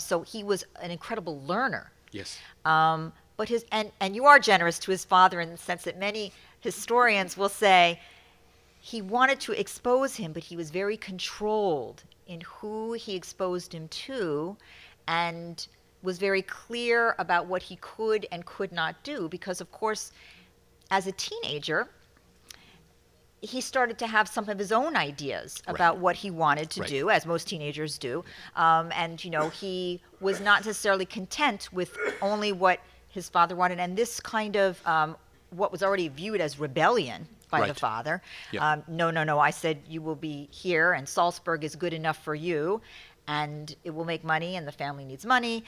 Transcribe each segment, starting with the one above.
So he was an incredible learner. Yes. But and you are generous to his father in the sense that many historians will say he wanted to expose him, but he was very controlled in who he exposed him to, and was very clear about what he could and could not do, because of course, as a teenager, he started to have some of his own ideas about what he wanted to do, as most teenagers do. And, you know, he was not necessarily content with only what his father wanted. And this kind of what was already viewed as rebellion by the father. No, I said you will be here, and Salzburg is good enough for you, and it will make money, and the family needs money.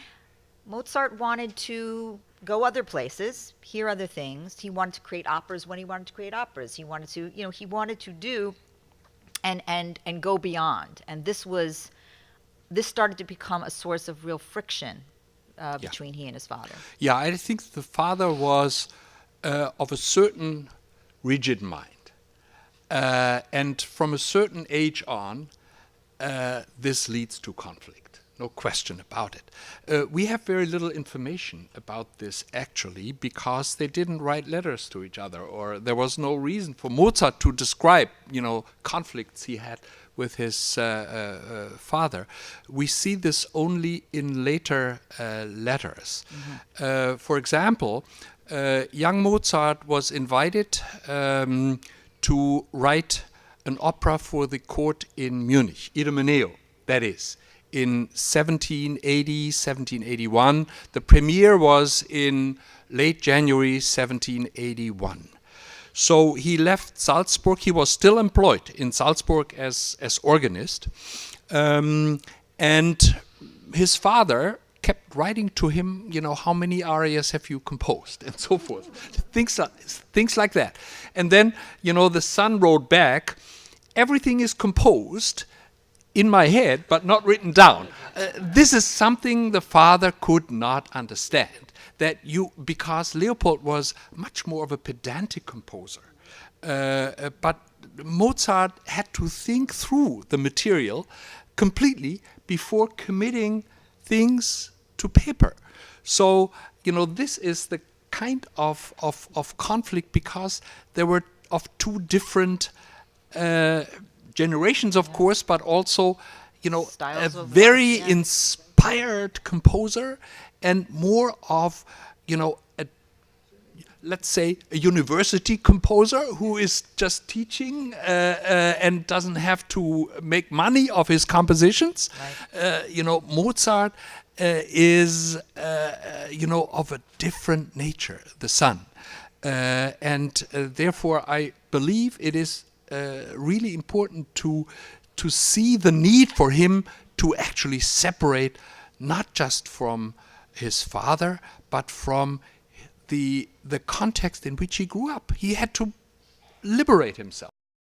Mozart wanted to go other places, hear other things. He wanted to create operas when he wanted to create operas. He wanted to, you know, he wanted to do and go beyond. And this started to become a source of real friction between he and his father. Yeah, I think the father was of a certain rigid mind. And from a certain age on, this leads to conflict. No question about it. We have very little information about this actually, because they didn't write letters to each other, or there was no reason for Mozart to describe, you know, conflicts he had with his father. We see this only in later letters. For example, young Mozart was invited to write an opera for the court in Munich, Idomeneo, that is, in 1780, 1781. The premiere was in late January 1781. So he left Salzburg. He was still employed in Salzburg as organist. And his father kept writing to him, you know, how many arias have you composed, and so forth. Things like that. And then, you know, the son wrote back, everything is composed in my head, but not written down. This is something the father could not understand. Because Leopold was much more of a pedantic composer. But Mozart had to think through the material completely before committing things to paper. So, you know, this is the kind of conflict, because there were of two different generations, of course, but also, you know, Styles a very inspired composer, and more of, you know, let's say a university composer who is just teaching and doesn't have to make money of his compositions. You know, Mozart is, you know, of a different nature, the son. And therefore, I believe it is really important to see the need for him to actually separate, not just from his father, but from the context in which he grew up. He had to liberate himself.